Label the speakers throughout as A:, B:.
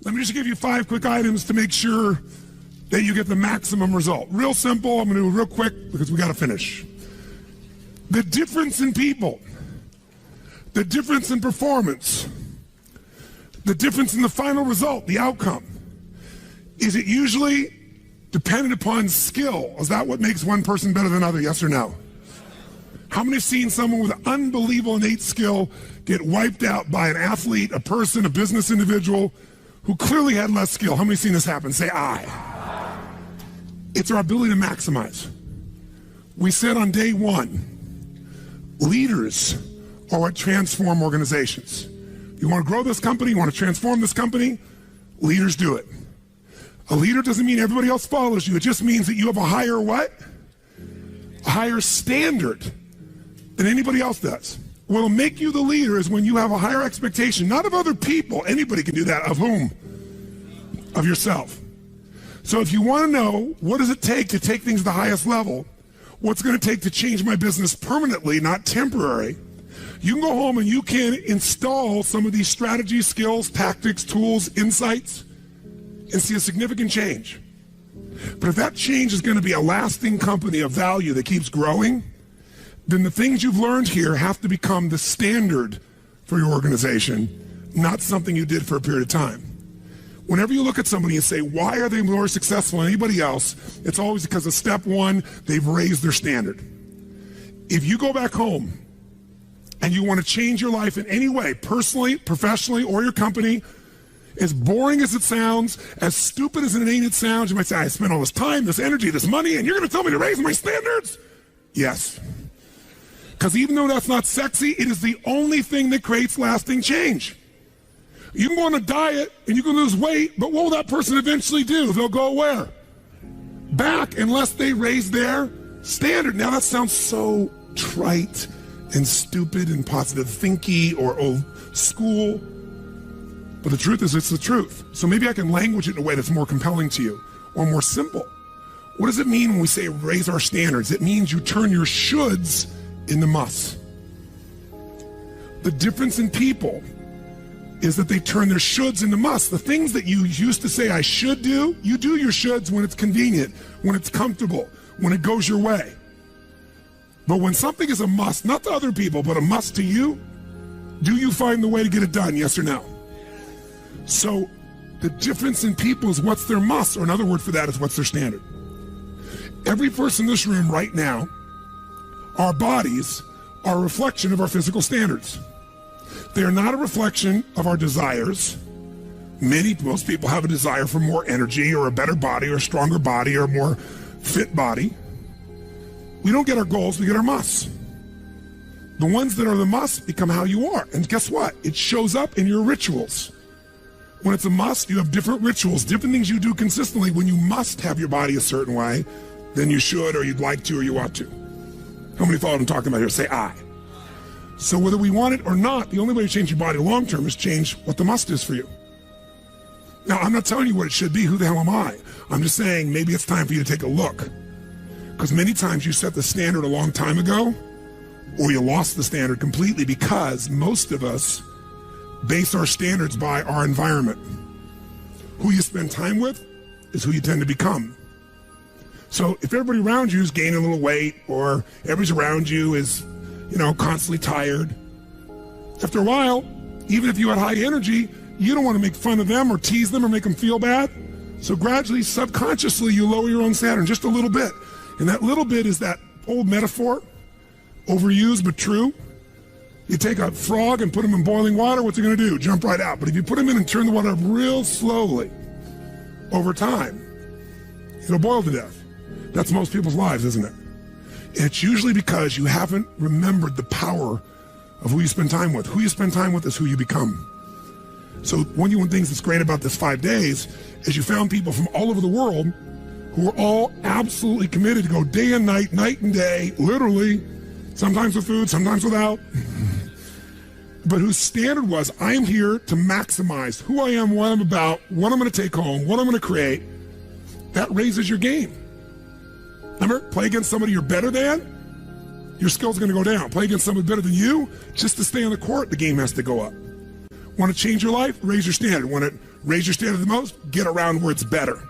A: Let me just give you 5 quick items to make sure that you get the maximum result. Real simple. I'm going to do it real quick because we got to finish. The difference in people, the difference in performance, the difference in the final result, the outcome, is it usually dependent upon skill? Is that what makes one person better than another, yes or no? How many have seen someone with unbelievable innate skill get wiped out by an athlete, a person, a business individual who clearly had less skill? How many have seen this happen? Say aye. It's our ability to maximize. We said on day 1, leaders are what transform organizations. You want to grow this company, you want to transform this company, leaders do it. A leader doesn't mean everybody else follows you. It just means that you have a higher what? A higher standard than anybody else does. What'll make you the leader is when you have a higher expectation, not of other people, anybody can do that, of whom? Of yourself. So if you want to know what does it take to take things to the highest level, what's going to take to change my business permanently, not temporary, you can go home and you can install some of these strategies, skills, tactics, tools, insights, and see a significant change. But if that change is going to be a lasting company of value that keeps growing, then the things you've learned here have to become the standard for your organization, not something you did for a period of time. Whenever you look at somebody and say, why are they more successful than anybody else? It's always because of step 1, they've raised their standard. If you go back home and you want to change your life in any way, personally, professionally, or your company, as boring as it sounds, as stupid as it ain't it sounds, you might say, I spent all this time, this energy, this money, and you're going to tell me to raise my standards? Yes. Because even though that's not sexy, it is the only thing that creates lasting change. You can go on a diet and you can lose weight, but what will that person eventually do? They'll go where? Back, unless they raise their standard. Now that sounds so trite and stupid and positive thinky or old school. But the truth is, it's the truth. So maybe I can language it in a way that's more compelling to you or more simple. What does it mean when we say raise our standards? It means you turn your shoulds into musts. The difference in people is that they turn their shoulds into musts. The things that you used to say I should do, you do your shoulds when it's convenient, when it's comfortable, when it goes your way. But when something is a must, not to other people, but a must to you, do you find the way to get it done, yes or no? So the difference in people is what's their must, or another word for that is what's their standard. Every person in this room right now, our bodies are a reflection of our physical standards. They are not a reflection of our desires. Most people have a desire for more energy or a better body or a stronger body or a more fit body. We don't get our goals, we get our musts. The ones that are the musts become how you are. And guess what? It shows up in your rituals. When it's a must, you have different rituals, different things you do consistently when you must have your body a certain way than you should or you'd like to or you ought to. How many follow what I'm talking about here? Say aye. So whether we want it or not, the only way to change your body long term is change what the must is for you. Now, I'm not telling you what it should be. Who the hell am I? I'm just saying maybe it's time for you to take a look. Because many times you set the standard a long time ago, or you lost the standard completely because most of us base our standards by our environment. Who you spend time with is who you tend to become. So if everybody around you is gaining a little weight, or everybody around you is, constantly tired, after a while, even if you had high energy, you don't want to make fun of them or tease them or make them feel bad. So gradually, subconsciously, you lower your own standard just a little bit. And that little bit is that old metaphor, overused but true. You take a frog and put him in boiling water, what's he going to do? Jump right out. But if you put him in and turn the water up real slowly, over time, it'll boil to death. That's most people's lives, isn't it? And it's usually because you haven't remembered the power of who you spend time with. Who you spend time with is who you become. So one of the things that's great about this 5 days is you found people from all over the world who are all absolutely committed to go day and night, night and day, literally, sometimes with food, sometimes without, but whose standard was, I am here to maximize who I am, what I'm about, what I'm going to take home, what I'm going to create. That raises your game. Remember, play against somebody you're better than, your skills are going to go down. Play against somebody better than you, just to stay on the court, the game has to go up. Want to change your life? Raise your standard. Want to raise your standard the most? Get around where it's better.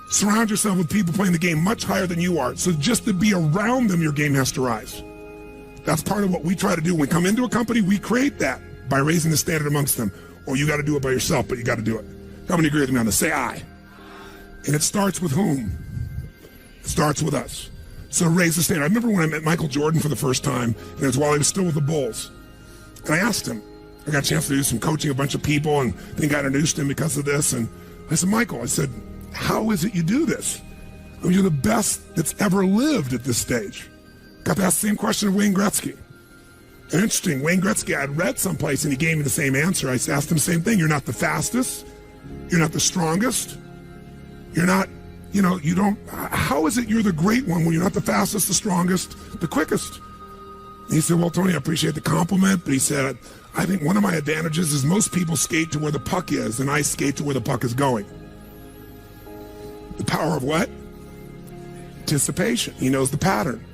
A: Surround yourself with people playing the game much higher than you are. So just to be around them, your game has to rise. That's part of what we try to do. When we come into a company, we create that by raising the standard amongst them. Or you got to do it by yourself, but you got to do it. How many agree with me on this? Say I. And it starts with whom? It starts with us. So raise the standard. I remember when I met Michael Jordan for the first time, and it was while he was still with the Bulls. And I asked him, I got a chance to do some coaching, a bunch of people, and I think I introduced him because of this. And I said, Michael, I said, how is it you do this? I mean, you're the best that's ever lived at this stage. Got to ask the same question of Wayne Gretzky. And interesting, Wayne Gretzky, I had read someplace and he gave me the same answer. I asked him the same thing. You're not the fastest. You're not the strongest. You're not, you don't, how is it you're the great one when you're not the fastest, the strongest, the quickest? And he said, well, Tony, I appreciate the compliment, but he said, I think one of my advantages is most people skate to where the puck is, and I skate to where the puck is going. The power of what? Anticipation. He knows the pattern.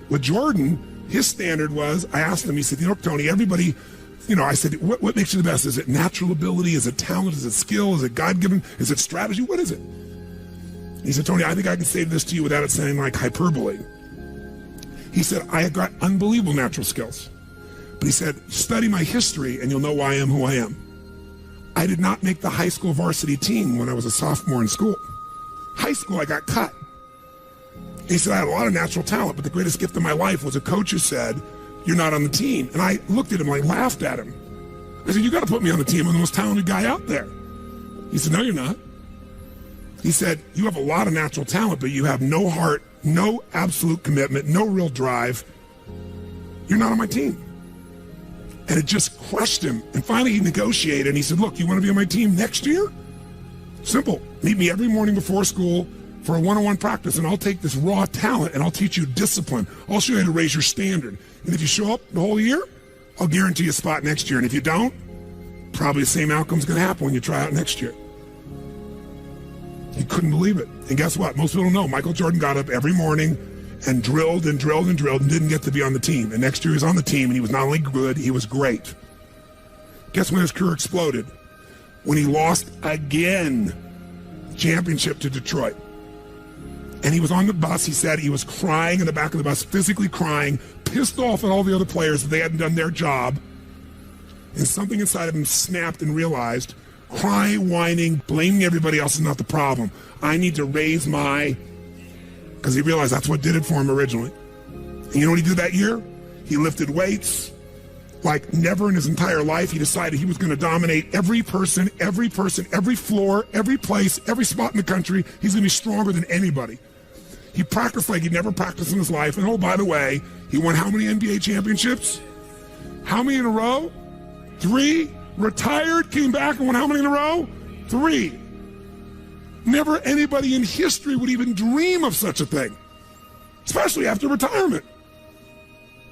A: With Jordan, his standard was, I asked him, he said, Tony, everybody, I said, what makes you the best? Is it natural ability? Is it talent? Is it skill? Is it God-given? Is it strategy? What is it? He said, Tony, I think I can say this to you without it sounding like hyperbole. He said, I have got unbelievable natural skills. But he said, study my history and you'll know why I am who I am. I did not make the high school varsity team when I was a sophomore in school. High school, I got cut. He said, I had a lot of natural talent, but the greatest gift of my life was a coach who said, you're not on the team. And I looked at him, I laughed at him. I said, you got to put me on the team. I'm the most talented guy out there. He said, no, you're not. He said, you have a lot of natural talent, but you have no heart, no absolute commitment, no real drive. You're not on my team. And it just crushed him. And finally he negotiated and he said, look, you want to be on my team next year? Simple. Meet me every morning before school for a one-on-one practice, and I'll take this raw talent and I'll teach you discipline. I'll show you how to raise your standard. And if you show up the whole year, I'll guarantee you a spot next year. And if you don't, probably the same outcome's going to happen when you try out next year. He couldn't believe it. And guess what? Most people don't know. Michael Jordan got up every morning and drilled and drilled and drilled and didn't get to be on the team. And next year he was on the team, and he was not only good, he was great. Guess when his career exploded? When he lost again, championship to Detroit. And he was on the bus. He said he was crying in the back of the bus, physically crying, pissed off at all the other players that they hadn't done their job. And something inside of him snapped and realized, crying, whining, blaming everybody else is not the problem. I need to raise my... Because he realized that's what did it for him originally. And you know what he did that year? He lifted weights like never in his entire life. He decided he was going to dominate every person, every floor, every place, every spot in the country. He's going to be stronger than anybody. He practiced like he'd never practiced in his life. And oh, by the way, he won how many NBA championships? How many in a row? 3. Retired, came back and won how many in a row? 3. Never anybody in history would even dream of such a thing, especially after retirement.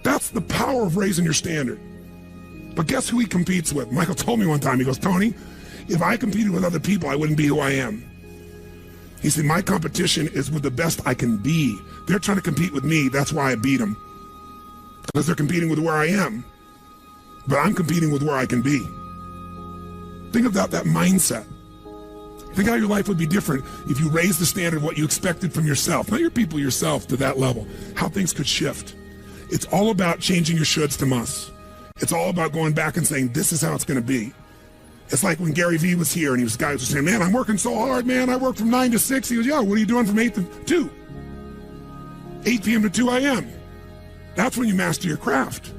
A: That's the power of raising your standard. But guess who he competes with? Michael told me one time, he goes, Tony, if I competed with other people, I wouldn't be who I am. He said, my competition is with the best I can be. They're trying to compete with me. That's why I beat them. Because they're competing with where I am. But I'm competing with where I can be. Think about that mindset. Think how your life would be different if you raised the standard of what you expected from yourself, not your people, yourself, to that level, how things could shift. It's all about changing your shoulds to musts. It's all about going back and saying, this is how it's going to be. It's like when Gary Vee was here and guys were saying, man, I'm working so hard, man. I work from 9 to 6. He goes, yeah, what are you doing from 8 to 2? 8 p.m. to 2 a.m. That's when you master your craft.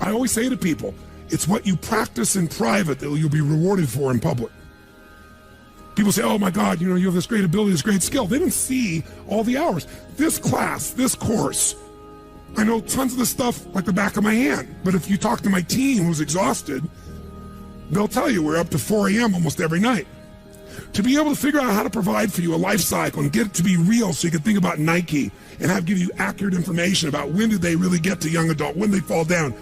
A: I always say to people, it's what you practice in private that you'll be rewarded for in public. People say, oh my God, you have this great ability, this great skill. They didn't see all the hours. This class, this course, I know tons of the stuff like the back of my hand. But if you talk to my team who's exhausted, they'll tell you we're up to 4 a.m. almost every night. To be able to figure out how to provide for you a life cycle and get it to be real so you can think about Nike and give you accurate information about when did they really get to young adult, when they fall down.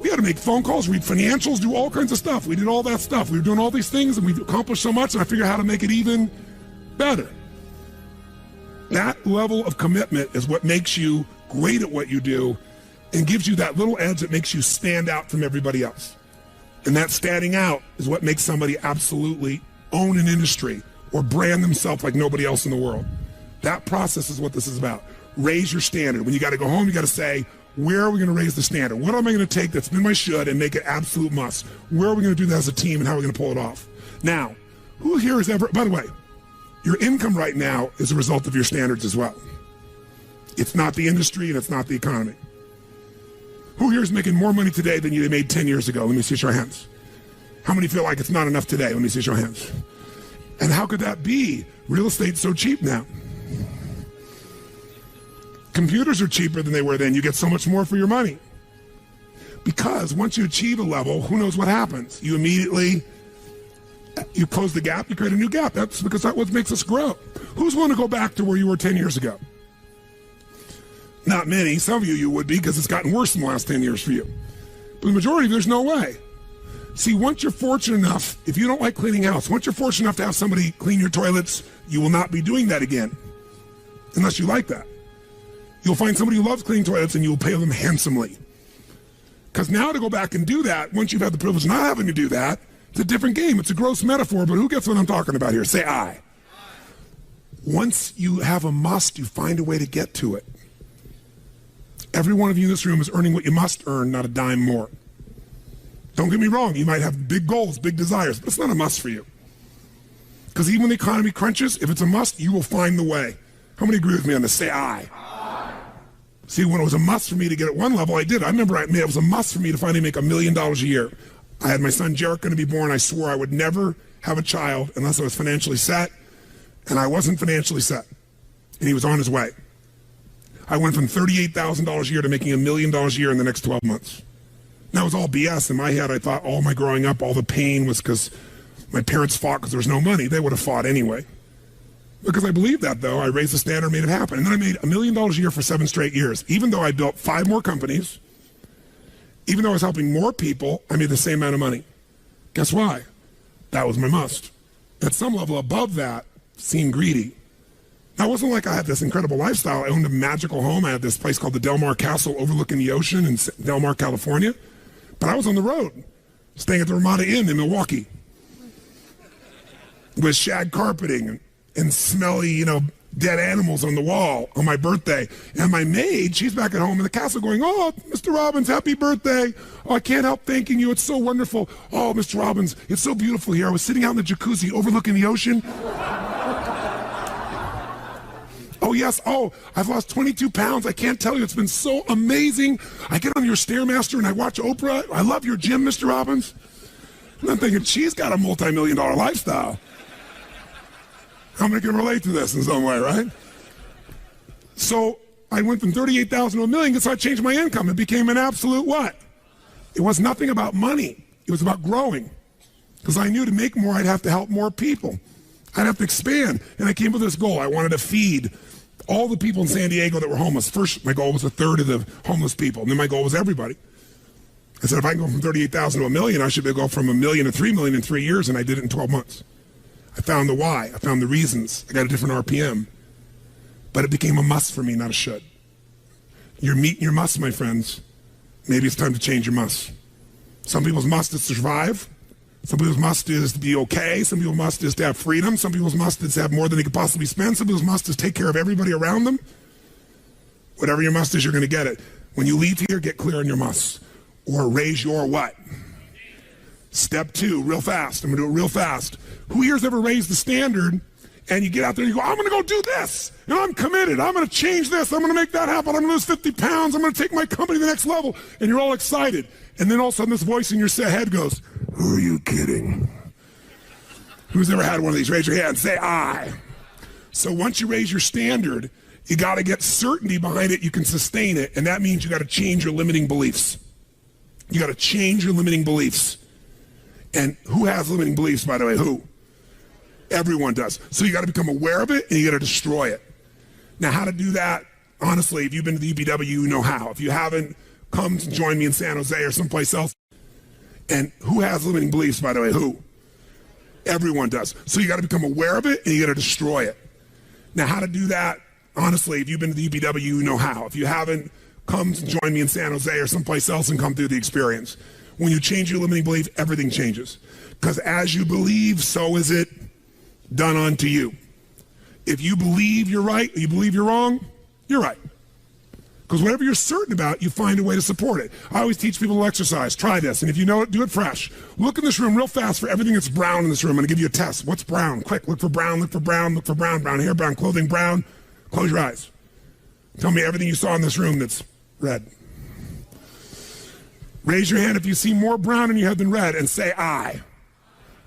A: We had to make phone calls, read financials, do all kinds of stuff. We did all that stuff. We were doing all these things and we've accomplished so much, and I figured out how to make it even better. That level of commitment is what makes you great at what you do and gives you that little edge that makes you stand out from everybody else. And that standing out is what makes somebody absolutely own an industry or brand themselves like nobody else in the world. That process is what this is about. Raise your standard. When you got to go home, you got to say, where are we going to raise the standard? What am I going to take that's been my should and make it absolute must? Where are we going to do that as a team and how are we going to pull it off? Now, who here has ever, by the way, your income right now is a result of your standards as well. It's not the industry and it's not the economy. Who here is making more money today than you made 10 years ago? Let me see your hands. How many feel like it's not enough today? Let me see your hands. And how could that be? Real estate's so cheap now. Computers are cheaper than they were then. You get so much more for your money. Because once you achieve a level, who knows what happens? You immediately, you close the gap, you create a new gap. That's because that's what makes us grow. Who's willing to go back to where you were 10 years ago? Not many. Some of you would be because it's gotten worse in the last 10 years for you. But the majority, there's no way. See, once you're fortunate enough, if you don't like cleaning house, once you're fortunate enough to have somebody clean your toilets, you will not be doing that again. Unless you like that. You'll find somebody who loves cleaning toilets and you'll pay them handsomely. Because now to go back and do that, once you've had the privilege of not having to do that, it's a different game. It's a gross metaphor, but who gets what I'm talking about here? Say I. Once you have a must, you find a way to get to it. Every one of you in this room is earning what you must earn, not a dime more. Don't get me wrong, you might have big goals, big desires, but it's not a must for you. Because even when the economy crunches, if it's a must, you will find the way. How many agree with me on this? Say I. See, when it was a must for me to get at one level, I did. I remember it was a must for me to finally make $1 million a year. I had my son Jarek going to be born. I swore I would never have a child unless I was financially set, and I wasn't financially set. And he was on his way. I went from $38,000 a year to making $1 million a year in the next 12 months. That was all BS. In my head, I thought all my growing up, all the pain was because my parents fought because there was no money. They would have fought anyway. Because I believed that, though. I raised the standard, made it happen. And then I made $1 million a year for 7 straight years. Even though I built 5 more companies, even though I was helping more people, I made the same amount of money. Guess why? That was my must. At some level above that, seemed greedy. Now, it wasn't like I had this incredible lifestyle. I owned a magical home. I had this place called the Del Mar Castle overlooking the ocean in Del Mar, California. But I was on the road, staying at the Ramada Inn in Milwaukee with shag carpeting and smelly, dead animals on the wall on my birthday. And my maid, she's back at home in the castle going, "Oh, Mr. Robbins, happy birthday. Oh, I can't help thanking you. It's so wonderful. Oh, Mr. Robbins, it's so beautiful here. I was sitting out in the jacuzzi overlooking the ocean. Oh, yes. Oh, I've lost 22 pounds. I can't tell you. It's been so amazing. I get on your Stairmaster and I watch Oprah. I love your gym, Mr. Robbins." And I'm thinking, she's got a multi-million-dollar lifestyle. How many can relate to this in some way, right? So I went from 38,000 to $1 million, so I changed my income. It became an absolute what? It was nothing about money. It was about growing. Because I knew to make more, I'd have to help more people. I'd have to expand. And I came up with this goal. I wanted to feed all the people in San Diego that were homeless. First, my goal was 1/3 of the homeless people. And then my goal was everybody. I said, if I can go from 38,000 to $1 million, I should be able to go from $1 million to $3 million in 3 years, and I did it in 12 months. I found the why. I found the reasons. I got a different RPM. But it became a must for me, not a should. You're meeting your must, my friends. Maybe it's time to change your must. Some people's must is to survive. Some people's must is to be okay. Some people's must is to have freedom. Some people's must is to have more than they could possibly spend. Some people's must is take care of everybody around them. Whatever your must is, you're going to get it. When you leave here, get clear on your must. Or raise your what? Step 2, real fast. I'm going to do it real fast. Who here's ever raised the standard and you get out there and you go, I'm going to go do this. And I'm committed. I'm going to change this. I'm going to make that happen. I'm going to lose 50 pounds. I'm going to take my company to the next level. And you're all excited. And then all of a sudden this voice in your head goes, who are you kidding? Who's ever had one of these? Raise your hand. Say I. So once you raise your standard, you got to get certainty behind it. You can sustain it. And that means you got to change your limiting beliefs. You got to change your limiting beliefs. And who has limiting beliefs, by the way? Who? Everyone does. So you got to become aware of it and you got to destroy it. Now, how to do that? Honestly, if you've been to the UPW, you know how. If you haven't, come to join me in San Jose or someplace else. And who has limiting beliefs, by the way? Who? Everyone does. So you got to become aware of it and you got to destroy it. Now, how to do that? Honestly, if you've been to the UPW, you know how. If you haven't, come to join me in San Jose or someplace else and come through the experience. When you change your limiting belief, everything changes. Because as you believe, so is it done unto you. If you believe you're right or you believe you're wrong, you're right. Because whatever you're certain about, you find a way to support it. I always teach people to exercise. Try this. And if you know it, do it fresh. Look in this room real fast for everything that's brown in this room. I'm going to give you a test. What's brown? Quick, look for brown, look for brown, look for brown. Brown hair, brown clothing, brown. Close your eyes. Tell me everything you saw in this room that's red. Raise your hand if you see more brown in your head than red and say I.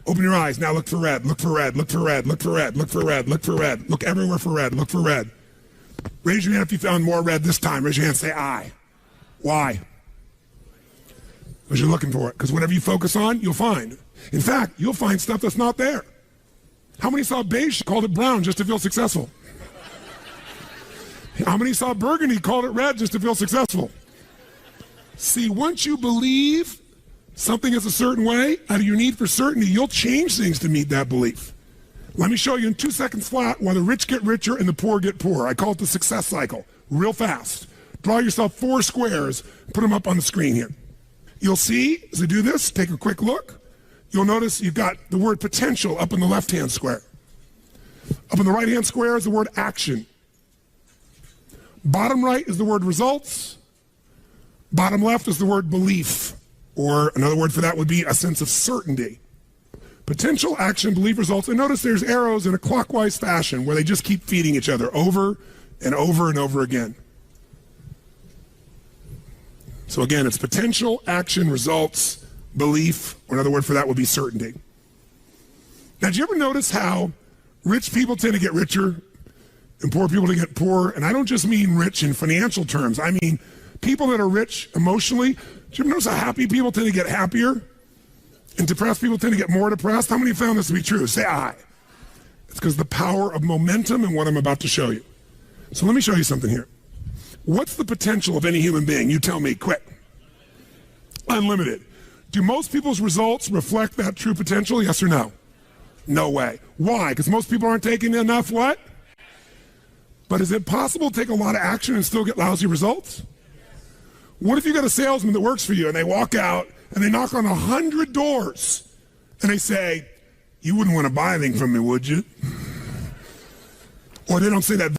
A: Open your eyes. Now look for red. Look for red. Look for red. Look for red. Look for red. Look for red. Look everywhere for red. Look for red. Raise your hand if you found more red this time. Raise your hand. Say I. Why? Because you're looking for it. Because whatever you focus on, you'll find. In fact, you'll find stuff that's not there. How many saw beige, called it brown just to feel successful? How many saw burgundy, called it red just to feel successful? See, once you believe something is a certain way, out of your need for certainty, you'll change things to meet that belief. Let me show you in 2 seconds flat why the rich get richer and the poor get poorer. I call it the success cycle. Real fast. Draw yourself 4 squares, put them up on the screen here. You'll see, as I do this, take a quick look. You'll notice you've got the word potential up in the left-hand square. Up in the right-hand square is the word action. Bottom right is the word results. Bottom left is the word belief, or another word for that would be a sense of certainty. Potential, action, belief, results. And notice there's arrows in a clockwise fashion where they just keep feeding each other over and over and over again. So again, it's potential, action, results, belief, or another word for that would be certainty. Now, did you ever notice how rich people tend to get richer and poor people to get poorer? And I don't just mean rich in financial terms. I mean people that are rich emotionally. Do you ever notice how happy people tend to get happier? And depressed people tend to get more depressed? How many have found this to be true? Say aye. It's because the power of momentum and what I'm about to show you. So let me show you something here. What's the potential of any human being? You tell me, quick. Unlimited. Do most people's results reflect that true potential? Yes or no? No way. Why? Because most people aren't taking enough what? But is it possible to take a lot of action and still get lousy results? What if you got a salesman that works for you and they walk out and they knock on 100 doors and they say, you wouldn't want to buy anything from me, would you? Or they don't say that